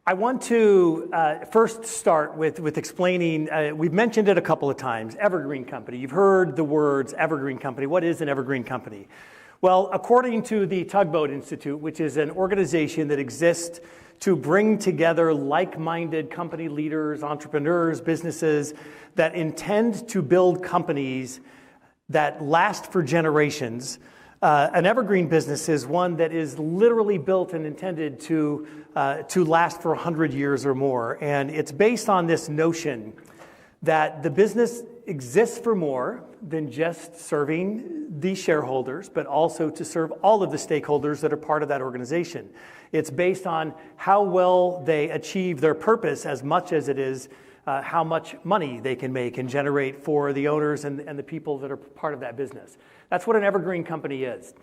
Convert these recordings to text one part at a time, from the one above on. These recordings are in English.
I want to first start with explaining, we've mentioned it a couple of times, Evergreen Company. You've heard the words Evergreen Company. What is an Evergreen Company? Well, according to the Tugboat Institute, which is an organization that exists to bring together like-minded company leaders, entrepreneurs, businesses that intend to build companies that last for generations, an evergreen business is one that is literally built and intended to last for 100 years or more. And it's based on this notion that the business exists for more than just serving the shareholders, but also to serve all of the stakeholders that are part of that organization. It's based on how well they achieve their purpose as much as it is how much money they can make and generate for the owners and the people that are part of that business. That's what an evergreen company is.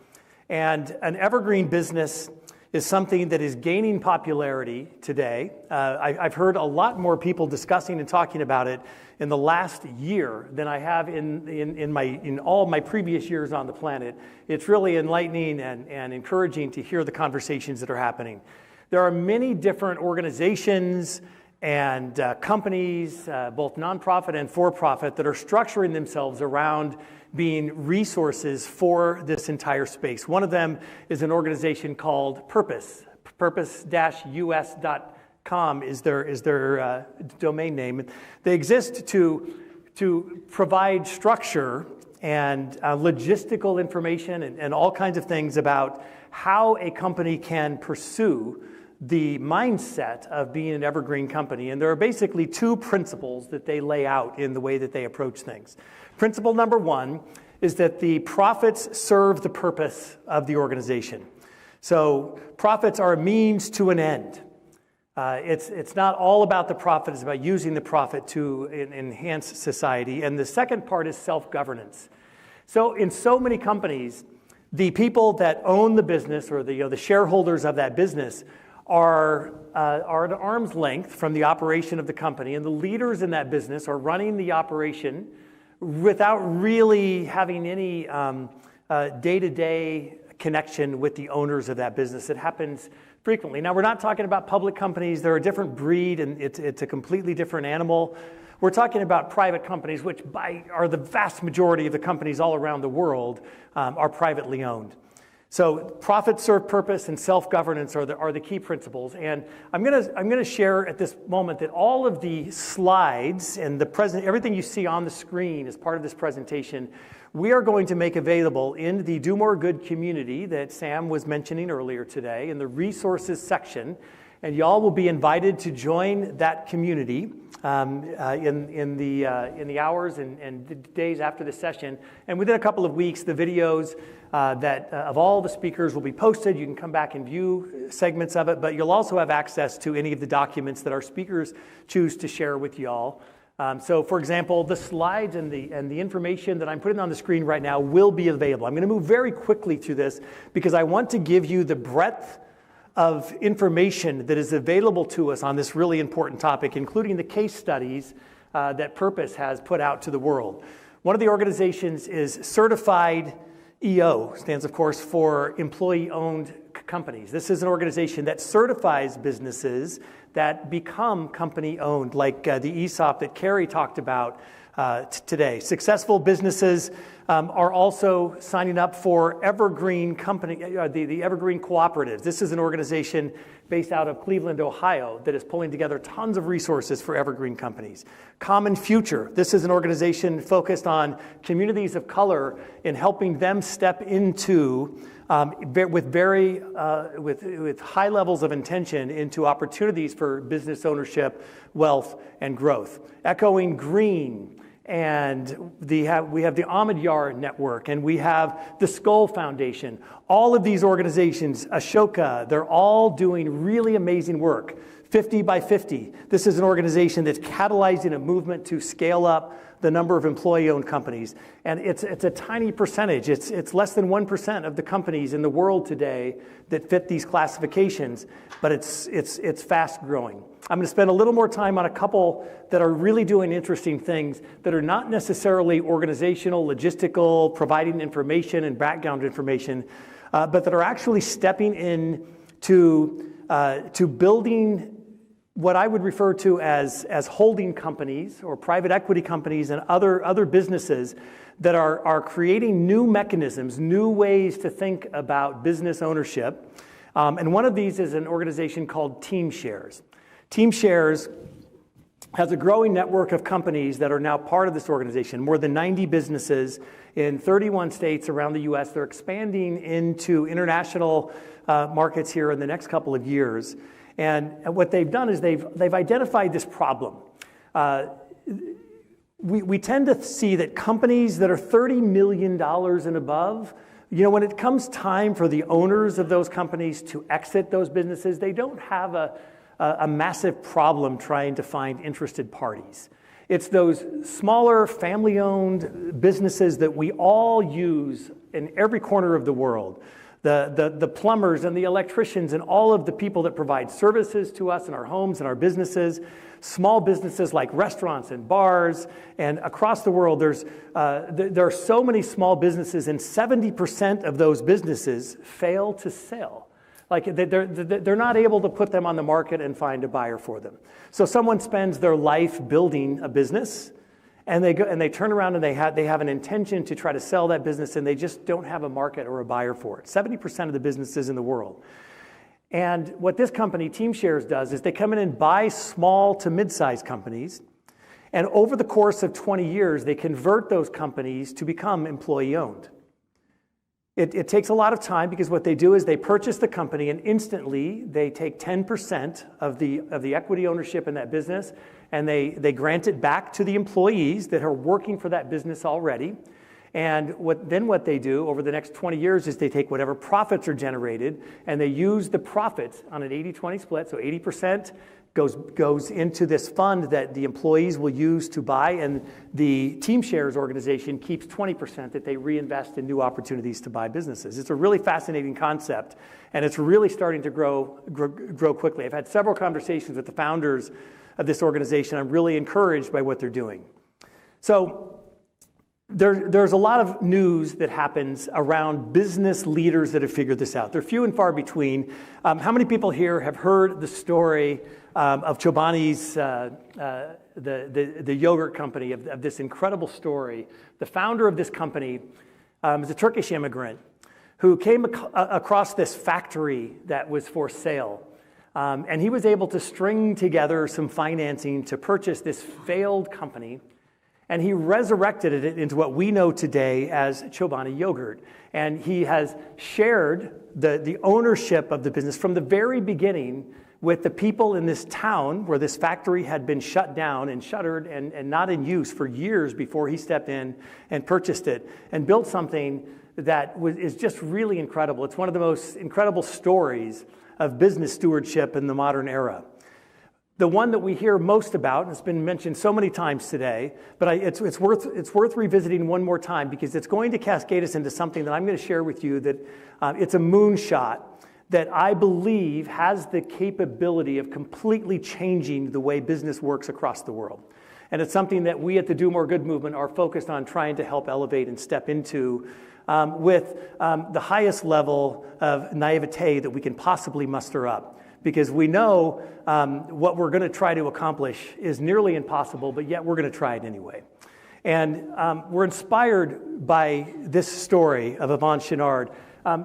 And an evergreen business is something that is gaining popularity today. I've heard a lot more people discussing and talking about it in the last year than I have in all my previous years on the planet. It's really enlightening and encouraging to hear the conversations that are happening. There are many different organizations and companies, both nonprofit and for-profit, that are structuring themselves around being resources for this entire space. One of them is an organization called Purpose. Purpose-us.com is their domain name. They exist to provide structure and logistical information and all kinds of things about how a company can pursue the mindset of being an evergreen company. And there are basically two principles that they lay out in the way that they approach things. Principle number one is that the profits serve the purpose of the organization. So profits are a means to an end. It's not all about the profit, it's about using the profit to enhance society. And the second part is self-governance. So in so many companies, the people that own the business or the shareholders of that business are at arm's length from the operation of the company, and the leaders in that business are running the operation without really having any day-to-day connection with the owners of that business. It happens frequently. Now, we're not talking about public companies. They're a different breed, and it's a completely different animal. We're talking about private companies, which are the vast majority of the companies all around the world are privately owned. So profit serve purpose and self-governance are the key principles. And I'm gonna share at this moment that all of the slides and everything you see on the screen as part of this presentation, we are going to make available in the Do More Good community that Sam was mentioning earlier today in the resources section. And y'all will be invited to join that community in the hours and days after the session. And within a couple of weeks, the videos of all the speakers will be posted. You can come back and view segments of it, but you'll also have access to any of the documents that our speakers choose to share with y'all. So, for example, the slides and the information that I'm putting on the screen right now will be available. I'm going to move very quickly through this because I want to give you the breadth of information that is available to us on this really important topic, including the case studies that Purpose has put out to the world. One of the organizations is Certified EO, stands, of course, for Employee-Owned Companies. This is an organization that certifies businesses that become company-owned, like the ESOP that Carrie talked about today. Successful businesses are also signing up for Evergreen Company, the Evergreen Cooperatives. This is an organization based out of Cleveland, Ohio, that is pulling together tons of resources for evergreen companies. Common Future. This is an organization focused on communities of color in helping them step into with high levels of intention into opportunities for business ownership, wealth, and growth. Echoing Green. And we have the Ahmed Network, and we have the Skull Foundation. All of these organizations, Ashoka, they're all doing really amazing work. 50 by 50. This is an organization that's catalyzing a movement to scale up the number of employee-owned companies. And it's a tiny percentage. It's less than 1% of the companies in the world today that fit these classifications, but it's fast growing. I'm going to spend a little more time on a couple that are really doing interesting things that are not necessarily organizational, logistical, providing information and background information, but that are actually stepping in to building what I would refer to as holding companies or private equity companies and other businesses that are creating new mechanisms, new ways to think about business ownership. And one of these is an organization called TeamShares. TeamShares has a growing network of companies that are now part of this organization, more than 90 businesses in 31 states around the US. They're expanding into international markets here in the next couple of years. And what they've done is they've identified this problem. We tend to see that companies that are $30 million and above, when it comes time for the owners of those companies to exit those businesses, they don't have a massive problem trying to find interested parties. It's those smaller family-owned businesses that we all use in every corner of the world. The plumbers and the electricians and all of the people that provide services to us in our homes and our businesses, small businesses like restaurants and bars, and across the world there are so many small businesses, and 70% of those businesses fail to sell. Like they're not able to put them on the market and find a buyer for them. So someone spends their life building a business, and they turn around and they have an intention to try to sell that business, and they just don't have a market or a buyer for it. 70% of the businesses in the world. And what this company, TeamShares, does is they come in and buy small to mid-sized companies, and over the course of 20 years, they convert those companies to become employee-owned. It takes a lot of time because what they do is they purchase the company, and instantly they take 10% of the equity ownership in that business, and they grant it back to the employees that are working for that business already. And what they do over the next 20 years is they take whatever profits are generated, and they use the profits on an 80-20 split. So 80% goes into this fund that the employees will use to buy, and the TeamShares organization keeps 20% that they reinvest in new opportunities to buy businesses. It's a really fascinating concept, and it's really starting to grow quickly. I've had several conversations with the founders of this organization. I'm really encouraged by what they're doing. So there's a lot of news that happens around business leaders that have figured this out. They're few and far between. How many people here have heard the story of Chobani's, the yogurt company, of this incredible story? The founder of this company is a Turkish immigrant who came across this factory that was for sale. And he was able to string together some financing to purchase this failed company. And he resurrected it into what we know today as Chobani Yogurt. And he has shared the ownership of the business from the very beginning with the people in this town where this factory had been shut down and shuttered and not in use for years before he stepped in and purchased it and built something that is just really incredible. It's one of the most incredible stories of business stewardship in the modern era. The one that we hear most about, and it's been mentioned so many times today, but it's worth revisiting one more time because it's going to cascade us into something that I'm going to share with you that it's a moonshot that I believe has the capability of completely changing the way business works across the world. And it's something that we at the Do More Good movement are focused on trying to help elevate and step into with the highest level of naivete that we can possibly muster up. Because we know what we're going to try to accomplish is nearly impossible, but yet we're going to try it anyway. And we're inspired by this story of Yvon Chouinard.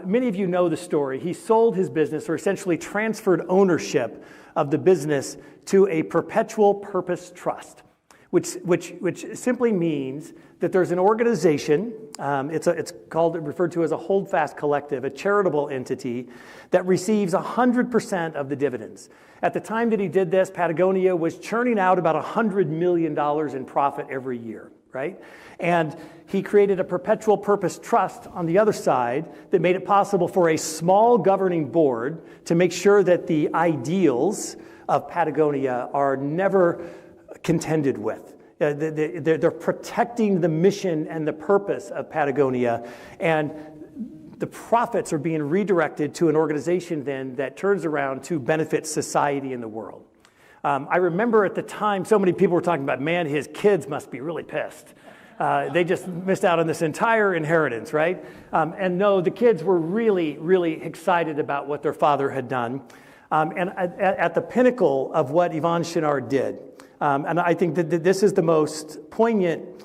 Many of you know the story. He sold his business, or essentially transferred ownership of the business to a perpetual purpose trust, which simply means that there's an organization, it's referred to as a holdfast collective, a charitable entity that receives 100% of the dividends. At the time that he did this, Patagonia was churning out about $100 million in profit every year, right? And he created a perpetual purpose trust on the other side that made it possible for a small governing board to make sure that the ideals of Patagonia are never contended with. They're protecting the mission and the purpose of Patagonia, and the profits are being redirected to an organization then that turns around to benefit society and the world. I remember at the time, so many people were talking about, man, his kids must be really pissed. They just missed out on this entire inheritance, right? And no, the kids were really, really excited about what their father had done. and at the pinnacle of what Yvon Chouinard did. And I think that this is the most poignant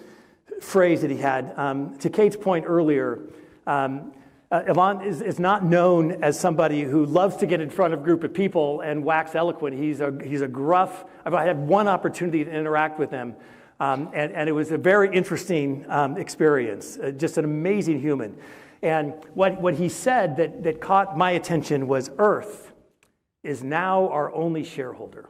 phrase that he had. To Kate's point earlier, Yvon is not known as somebody who loves to get in front of a group of people and wax eloquent. He's a gruff. I had one opportunity to interact with him, and it was a very interesting experience. Just an amazing human. And what he said that caught my attention was, Earth is now our only shareholder.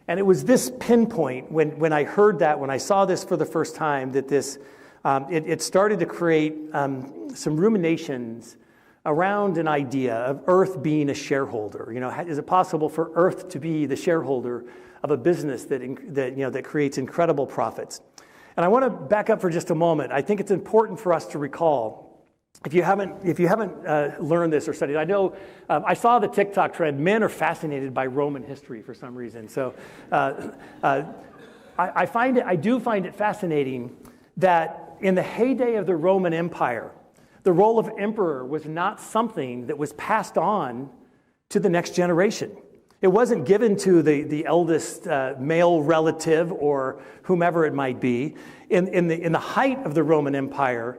And it was this pinpoint when I heard that, when I saw this for the first time, that this it started to create some ruminations around an idea of Earth being a shareholder. Is it possible for Earth to be the shareholder of a business that creates incredible profits? And I want to back up for just a moment. I think it's important for us to recall. If you haven't learned this or studied, I know I saw the TikTok trend. Men are fascinated by Roman history for some reason. So I do find it fascinating that in the heyday of the Roman Empire, the role of emperor was not something that was passed on to the next generation. It wasn't given to the eldest male relative or whomever it might be. In the height of the Roman Empire,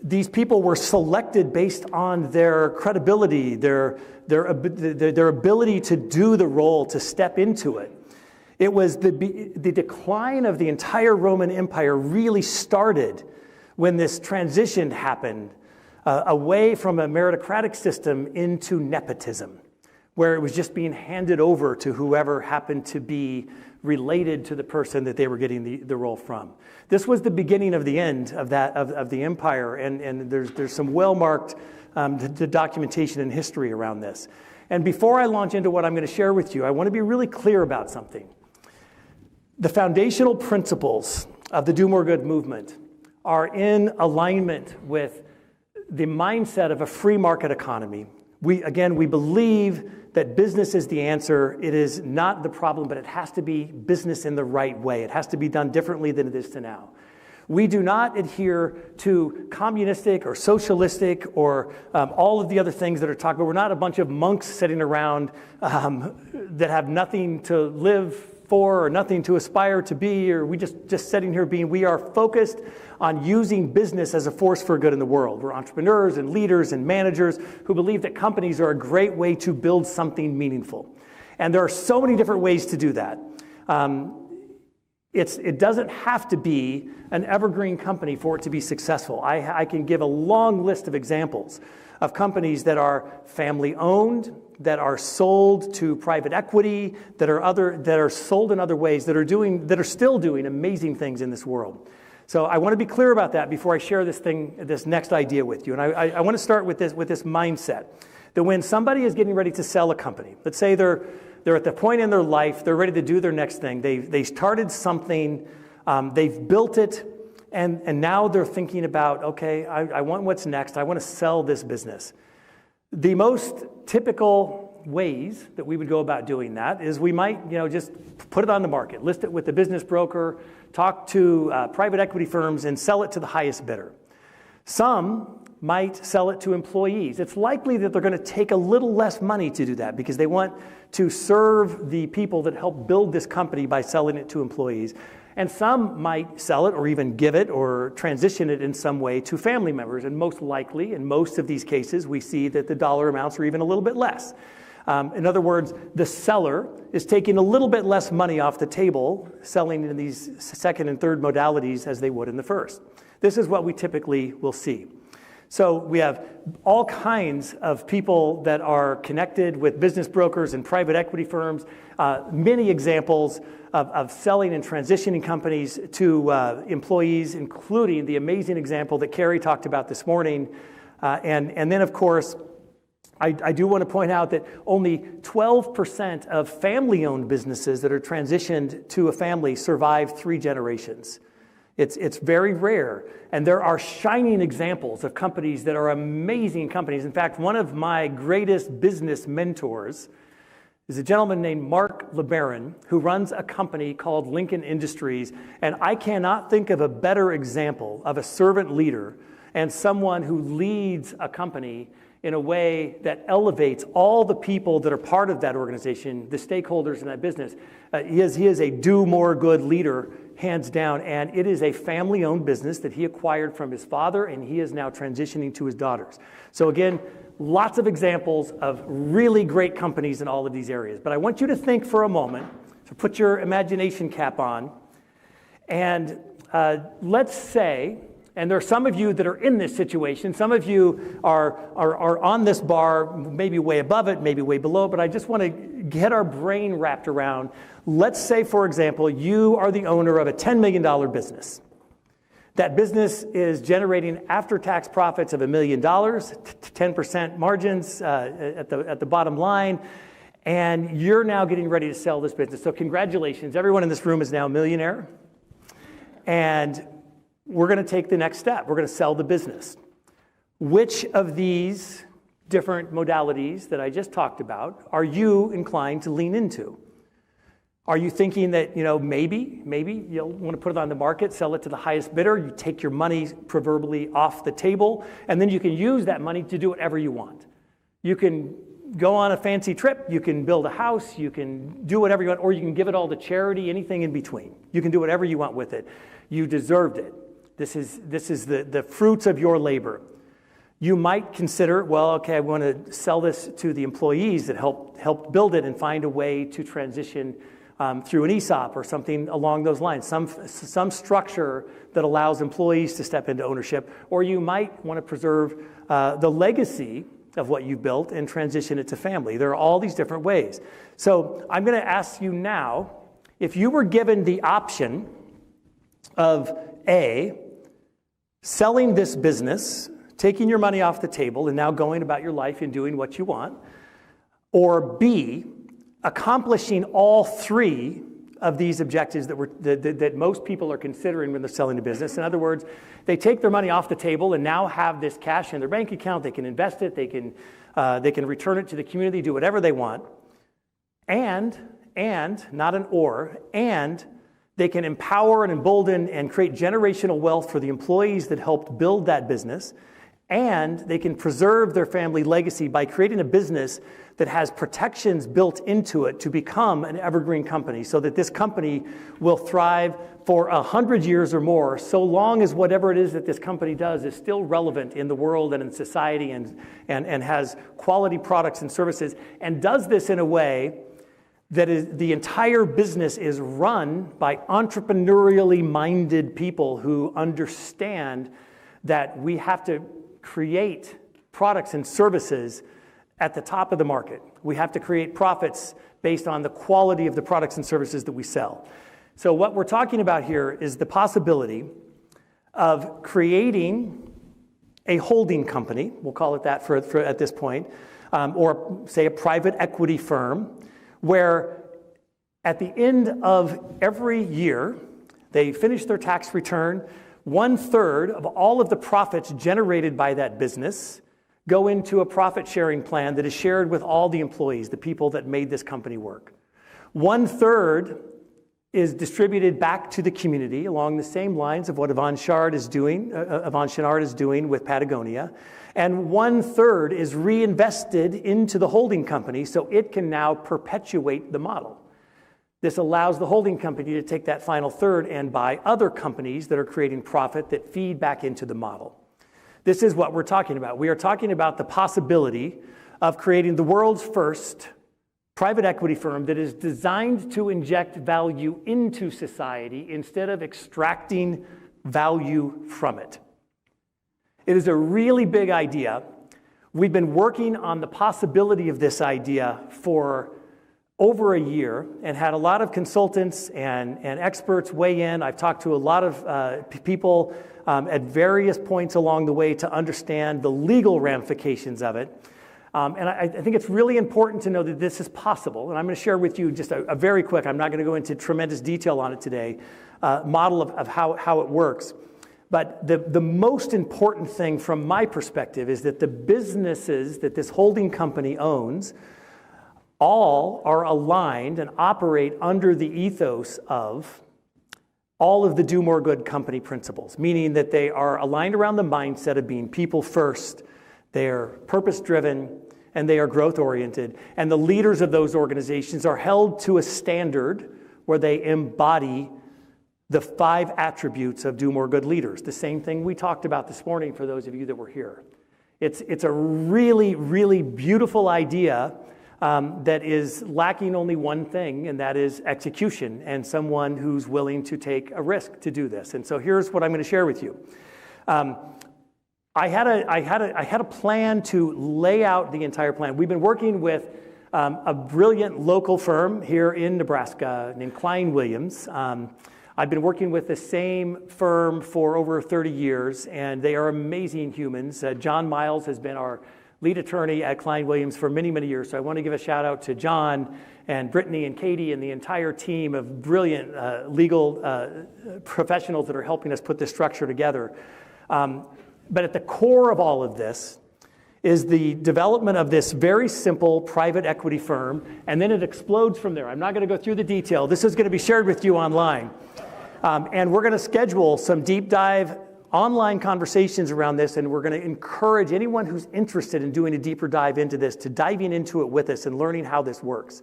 these people were selected based on their credibility, their ability to do the role, to step into it. It was the decline of the entire Roman Empire really started when this transition happened away from a meritocratic system into nepotism, where it was just being handed over to whoever happened to be related to the person that they were getting the role from. This was the beginning of the end of the empire, and there's some well-marked documentation and history around this. And before I launch into what I'm going to share with you, I want to be really clear about something. The foundational principles of the Do More Good movement are in alignment with the mindset of a free market economy. We believe that business is the answer. It is not the problem, but it has to be business in the right way. It has to be done differently than it is to now. We do not adhere to communistic or socialistic or all of the other things that are talked about. We're not a bunch of monks sitting around that have nothing to live for or nothing to aspire to be, or we just sitting here being. We are focused on using business as a force for good in the world. We're entrepreneurs and leaders and managers who believe that companies are a great way to build something meaningful. And there are so many different ways to do that. It doesn't have to be an evergreen company for it to be successful. I can give a long list of examples of companies that are family-owned, that are sold to private equity, that are sold in other ways, that are still doing amazing things in this world. So I want to be clear about that before I share this next idea with you. And I want to start with this mindset that when somebody is getting ready to sell a company, let's say they're at the point in their life, they're ready to do their next thing. They started something, they've built it, and now they're thinking about, okay, I want what's next. I want to sell this business. The most typical ways that we would go about doing that is we might, just put it on the market, list it with the business broker, talk to private equity firms, and sell it to the highest bidder. Some might sell it to employees. It's likely that they're going to take a little less money to do that because they want to serve the people that help build this company by selling it to employees. And some might sell it or even give it or transition it in some way to family members. And most likely, in most of these cases, we see that the dollar amounts are even a little bit less. In other words, the seller is taking a little bit less money off the table, selling in these second and third modalities as they would in the first. This is what we typically will see. So we have all kinds of people that are connected with business brokers and private equity firms, many examples of selling and transitioning companies to employees, including the amazing example that Carrie talked about this morning. And then, of course, I do want to point out that only 12% of family-owned businesses that are transitioned to a family survive 3 generations. It's very rare, and there are shining examples of companies that are amazing companies. In fact, one of my greatest business mentors is a gentleman named Mark LeBaron, who runs a company called Lincoln Industries, and I cannot think of a better example of a servant leader and someone who leads a company in a way that elevates all the people that are part of that organization, the stakeholders in that business. He is a do more good leader, hands down, and it is a family-owned business that he acquired from his father, and he is now transitioning to his daughters. So again, lots of examples of really great companies in all of these areas. But I want you to think for a moment, so put your imagination cap on, and let's say, and there are some of you that are in this situation, some of you are on this bar, maybe way above it, maybe way below, but I just want to get our brain wrapped around. Let's say, for example, you are the owner of a $10 million business. That business is generating after-tax profits of $1 million, 10% margins at the bottom line, and you're now getting ready to sell this business. So congratulations, everyone in this room is now a millionaire, and we're going to take the next step. We're going to sell the business. Which of these different modalities that I just talked about are you inclined to lean into? Are you thinking that, maybe you'll want to put it on the market, sell it to the highest bidder, you take your money proverbially off the table, and then you can use that money to do whatever you want. You can go on a fancy trip, you can build a house, you can do whatever you want, or you can give it all to charity, anything in between. You can do whatever you want with it. You deserved it. This is the fruits of your labor. You might consider, well, okay, I want to sell this to the employees that helped build it and find a way to transition through an ESOP or something along those lines, some structure that allows employees to step into ownership. Or you might want to preserve the legacy of what you've built and transition it to family. There are all these different ways. So I'm going to ask you now, if you were given the option of A, selling this business, taking your money off the table and now going about your life and doing what you want, or B, accomplishing all three of these objectives that most people are considering when they're selling a business. In other words, they take their money off the table and now have this cash in their bank account. They can invest it. They can return it to the community, do whatever they want. And not an or, and they can empower and embolden and create generational wealth for the employees that helped build that business. And they can preserve their family legacy by creating a business that has protections built into it to become an evergreen company, so that this company will thrive for 100 years or more, so long as whatever it is that this company does is still relevant in the world and in society and has quality products and services, and does this in a way that the entire business is run by entrepreneurially minded people who understand that we have to create products and services at the top of the market. We have to create profits based on the quality of the products and services that we sell. So what we're talking about here is the possibility of creating a holding company, we'll call it that for at this point, or say a private equity firm, where at the end of every year, they finish their tax return, 1/3 of all of the profits generated by that business go into a profit-sharing plan that is shared with all the employees, the people that made this company work. 1/3 is distributed back to the community along the same lines of what Yvon Chouinard is doing with Patagonia. And 1/3 is reinvested into the holding company so it can now perpetuate the model. This allows the holding company to take that final third and buy other companies that are creating profit that feed back into the model. This is what we're talking about. We are talking about the possibility of creating the world's first private equity firm that is designed to inject value into society instead of extracting value from it. It is a really big idea. We've been working on the possibility of this idea for over a year and had a lot of consultants and experts weigh in. I've talked to a lot of people at various points along the way to understand the legal ramifications of it. And I think it's really important to know that this is possible. And I'm going to share with you just a very quick, I'm not going to go into tremendous detail on it today, model of how it works. But the most important thing from my perspective is that the businesses that this holding company owns all are aligned and operate under the ethos of all of the Do More Good company principles, meaning that they are aligned around the mindset of being people first, They are purpose-driven, and they are growth-oriented. And the leaders of those organizations are held to a standard where they embody the 5 attributes of do more good leaders, the same thing we talked about this morning for those of you that were here. It's a really, really beautiful idea that is lacking only one thing, and that is execution and someone who's willing to take a risk to do this. And so here's what I'm going to share with you. I had a plan to lay out the entire plan. We've been working with a brilliant local firm here in Nebraska named Klein Williams. I've been working with the same firm for over 30 years, and they are amazing humans. John Miles has been our lead attorney at Klein Williams for many, many years. So I want to give a shout out to John and Brittany and Katie and the entire team of brilliant legal professionals that are helping us put this structure together. But at the core of all of this is the development of this very simple private equity firm, and then it explodes from there. I'm not going to go through the detail. This is going to be shared with you online. And we're going to schedule some deep dive online conversations around this, and we're going to encourage anyone who's interested in doing a deeper dive into this to diving into it with us and learning how this works.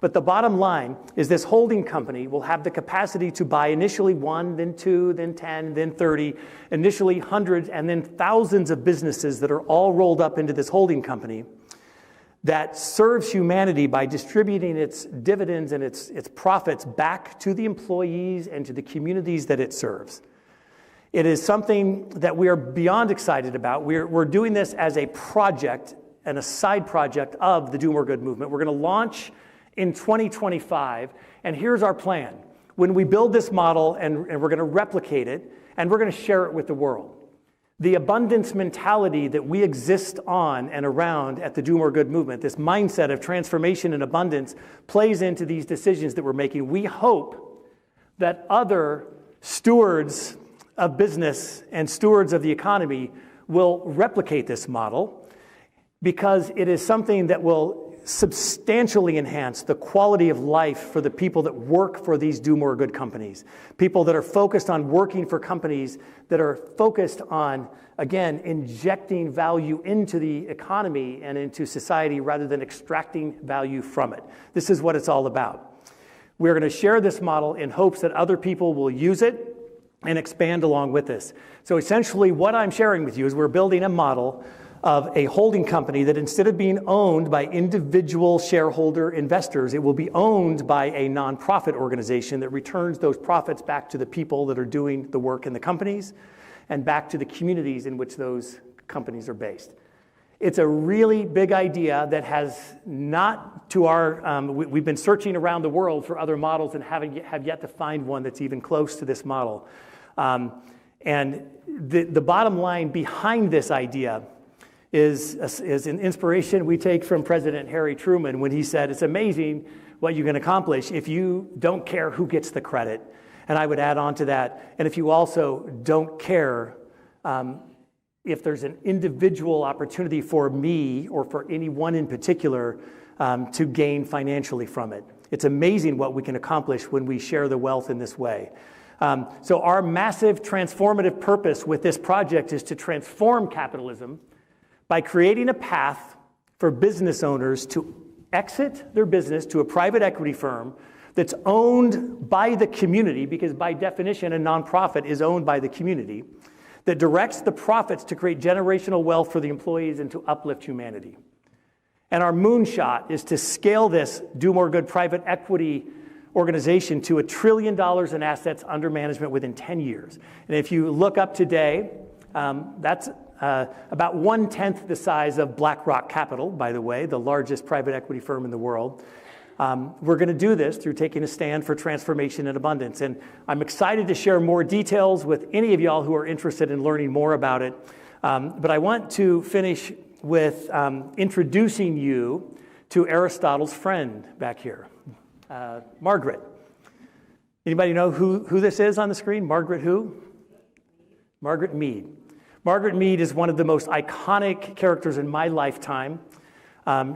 But the bottom line is this holding company will have the capacity to buy initially 1, then 2, then 10, then 30, initially hundreds, and then thousands of businesses that are all rolled up into this holding company that serves humanity by distributing its dividends and its profits back to the employees and to the communities that it serves. It is something that we are beyond excited about. We're doing this as a project and a side project of the Do More Good movement. We're going to launch in 2025, and here's our plan. When we build this model, and we're going to replicate it, and we're going to share it with the world. The abundance mentality that we exist on and around at the Do More Good movement, this mindset of transformation and abundance, plays into these decisions that we're making. We hope that other stewards of business and stewards of the economy will replicate this model, because it is something that will substantially enhance the quality of life for the people that work for these Do More Good companies. People that are focused on working for companies that are focused on, again, injecting value into the economy and into society rather than extracting value from it. This is what it's all about. We're going to share this model in hopes that other people will use it and expand along with us. So essentially what I'm sharing with you is we're building a model of a holding company that, instead of being owned by individual shareholder investors, it will be owned by a nonprofit organization that returns those profits back to the people that are doing the work in the companies and back to the communities in which those companies are based. It's a really big idea that has not to our, we've been searching around the world for other models and have yet to find one that's even close to this model. And the bottom line behind this idea is an inspiration we take from President Harry Truman when he said, it's amazing what you can accomplish if you don't care who gets the credit. And I would add on to that, and if you also don't care if there's an individual opportunity for me or for anyone in particular to gain financially from it. It's amazing what we can accomplish when we share the wealth in this way. So our massive transformative purpose with this project is to transform capitalism by creating a path for business owners to exit their business to a private equity firm that's owned by the community, because by definition, a nonprofit is owned by the community, that directs the profits to create generational wealth for the employees and to uplift humanity. And our moonshot is to scale this Do More Good private equity organization to $1 trillion in assets under management within 10 years. And if you look up today, that's about 1/10 the size of BlackRock Capital, by the way, the largest private equity firm in the world. We're going to do this through taking a stand for transformation and abundance. And I'm excited to share more details with any of y'all who are interested in learning more about it. But I want to finish with introducing you to Aristotle's friend back here, Margaret. Anybody know who this is on the screen? Margaret who? Margaret Mead. Margaret Mead is one of the most iconic characters in my lifetime.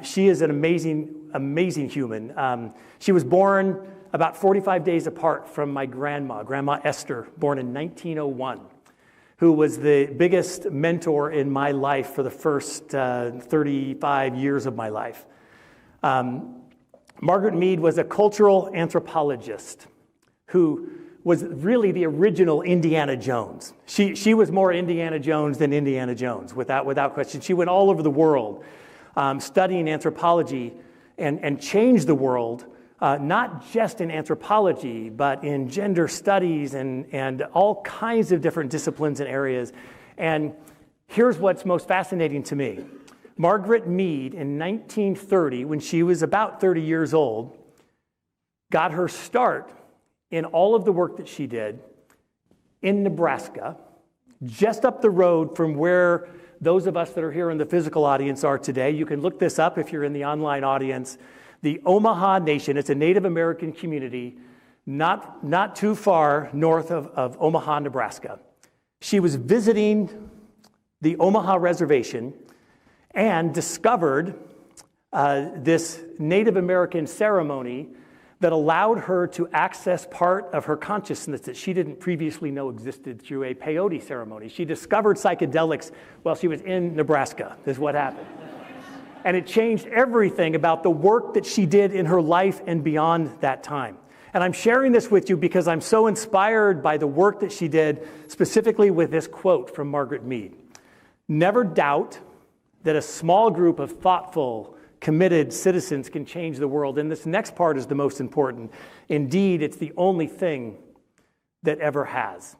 She is an amazing human. She was born about 45 days apart from my grandma, Grandma Esther, born in 1901. who was the biggest mentor in my life for the first 35 years of my life. Margaret Mead was a cultural anthropologist who was really the original Indiana Jones. She was more Indiana Jones than Indiana Jones, without question. She went all over the world studying anthropology and changed the world, not just in anthropology, but in gender studies and all kinds of different disciplines and areas. And here's what's most fascinating to me. Margaret Mead, in 1930, when she was about 30 years old, got her start in all of the work that she did in Nebraska, just up the road from where those of us that are here in the physical audience are today. You can look this up if you're in the online audience. The Omaha Nation, it's a Native American community not too far north of Omaha, Nebraska. She was visiting the Omaha Reservation and discovered this Native American ceremony that allowed her to access part of her consciousness that she didn't previously know existed through a peyote ceremony. She discovered psychedelics while she was in Nebraska, is what happened. And it changed everything about the work that she did in her life and beyond that time. And I'm sharing this with you because I'm so inspired by the work that she did, specifically with this quote from Margaret Mead. Never doubt that a small group of thoughtful, committed citizens can change the world. And this next part is the most important. Indeed, it's the only thing that ever has.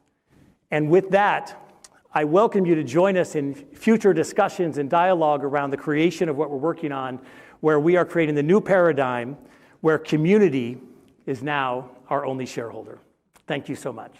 And with that, I welcome you to join us in future discussions and dialogue around the creation of what we're working on, where we are creating the new paradigm where community is now our only shareholder. Thank you so much.